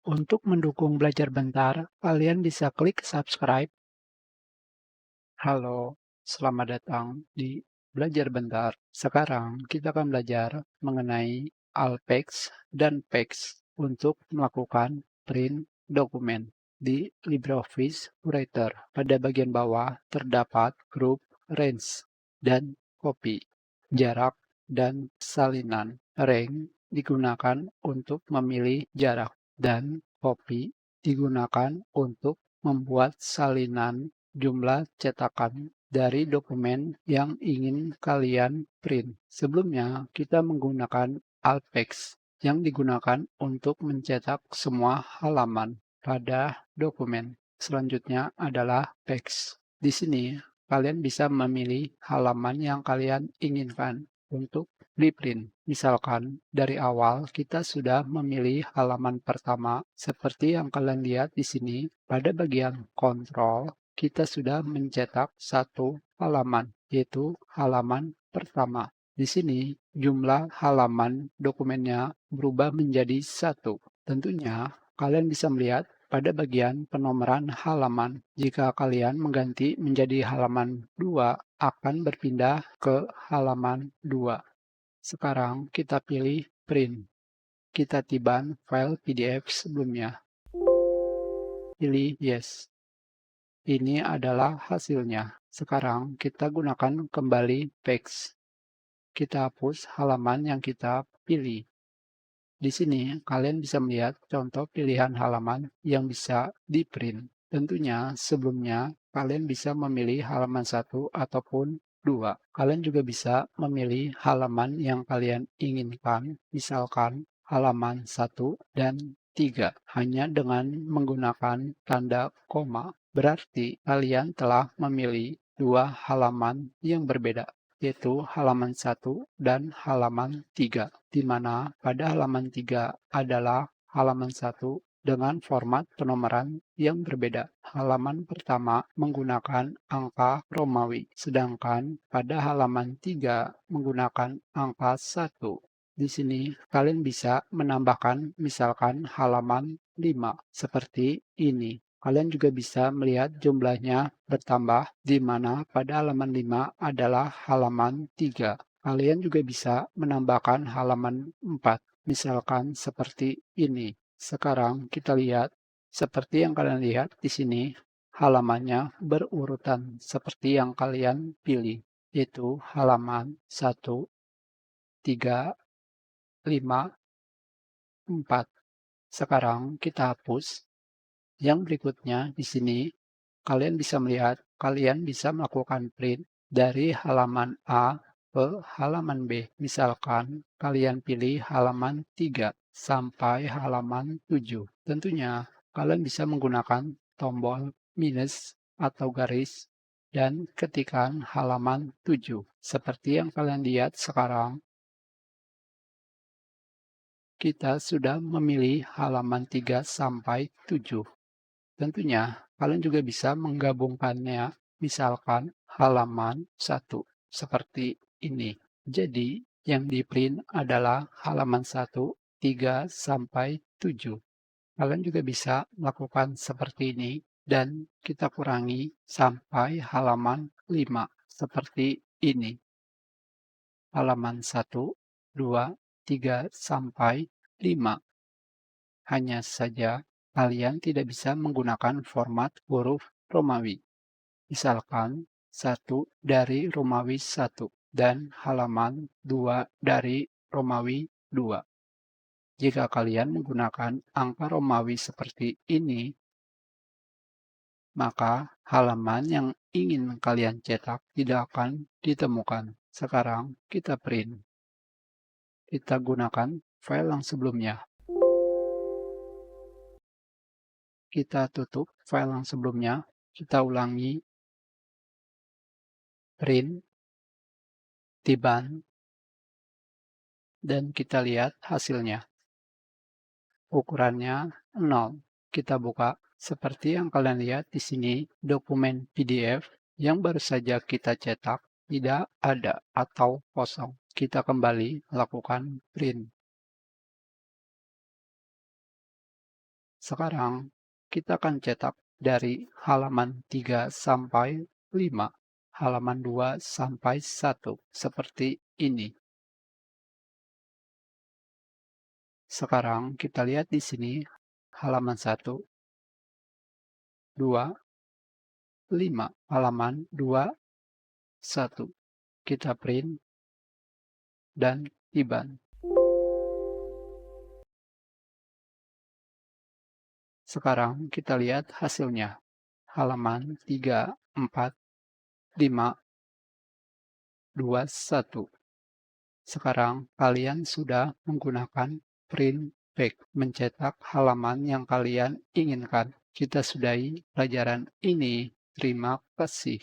Untuk mendukung belajar bentar, kalian bisa klik subscribe. Halo, selamat datang di Belajar Bentar. Sekarang kita akan belajar mengenai Alpex dan Pex untuk melakukan print dokumen di LibreOffice Writer. Pada bagian bawah terdapat grup range dan copy, jarak, dan salinan. Range digunakan untuk memilih jarak dan copy digunakan untuk membuat salinan jumlah cetakan dari dokumen yang ingin kalian print. Sebelumnya, kita menggunakan Alpex yang digunakan untuk mencetak semua halaman pada dokumen. Selanjutnya adalah Pex. Di sini, kalian bisa memilih halaman yang kalian inginkan untuk di-print. Misalkan dari awal kita sudah memilih halaman pertama seperti yang kalian lihat di sini. Pada bagian kontrol, kita sudah mencetak satu halaman, yaitu halaman pertama. Di sini jumlah halaman dokumennya berubah menjadi satu. Tentunya kalian bisa melihat pada bagian penomoran halaman. Jika kalian mengganti menjadi halaman 2, akan berpindah ke halaman 2. Sekarang kita pilih print. Kita tiban file PDF sebelumnya. Pilih yes. Ini adalah hasilnya. Sekarang kita gunakan kembali Pex. Kita hapus halaman yang kita pilih. Di sini kalian bisa melihat contoh pilihan halaman yang bisa di-print. Tentunya sebelumnya kalian bisa memilih halaman 1 ataupun 2. Kalian juga bisa memilih halaman yang kalian inginkan, misalkan halaman 1 dan 3, hanya dengan menggunakan tanda koma. Berarti kalian telah memilih dua halaman yang berbeda, yaitu halaman 1 dan halaman 3, di mana pada halaman 3 adalah halaman 1 dengan format penomoran yang berbeda. Halaman pertama menggunakan angka Romawi, sedangkan pada halaman 3 menggunakan angka 1. Di sini kalian bisa menambahkan misalkan halaman 5 seperti ini. Kalian juga bisa melihat jumlahnya bertambah, di mana pada halaman 5 adalah halaman 3. Kalian juga bisa menambahkan halaman 4, misalkan seperti ini. Sekarang kita lihat, seperti yang kalian lihat di sini, halamannya berurutan seperti yang kalian pilih, yaitu halaman 1, 3, 5, 4. Sekarang kita hapus. Yang berikutnya di sini, kalian bisa melihat, kalian bisa melakukan print dari halaman A ke halaman B. Misalkan kalian pilih halaman 3 sampai halaman 7. Tentunya kalian bisa menggunakan tombol minus atau garis dan ketikkan halaman 7. Seperti yang kalian lihat sekarang, kita sudah memilih halaman 3 sampai 7. Tentunya, kalian juga bisa menggabungkannya, misalkan halaman 1, seperti ini. Jadi, yang di-print adalah halaman 1, 3, sampai 7. Kalian juga bisa melakukan seperti ini, dan kita kurangi sampai halaman 5, seperti ini. Halaman 1, 2, 3, sampai 5. Hanya saja, kalian tidak bisa menggunakan format huruf Romawi. Misalkan 1 dari Romawi 1 dan halaman 2 dari Romawi 2. Jika kalian menggunakan angka Romawi seperti ini, maka halaman yang ingin kalian cetak tidak akan ditemukan. Sekarang kita print. Kita gunakan file yang sebelumnya. Kita tutup file yang sebelumnya. Kita ulangi. Print, tiban, dan kita lihat hasilnya. Ukurannya 0. Kita buka. Seperti yang kalian lihat di sini, dokumen PDF yang baru saja kita cetak tidak ada atau kosong. Kita kembali lakukan print. Sekarang kita akan cetak dari halaman 3 sampai 5, halaman 2 sampai 1, seperti ini. Sekarang kita lihat di sini halaman 1, 2, 5, halaman 2, 1. Kita print dan IBAN. Sekarang kita lihat hasilnya. Halaman 3, 4, 5, 2, 1. Sekarang kalian sudah menggunakan print back, mencetak halaman yang kalian inginkan. Kita sudahi pelajaran ini. Terima kasih.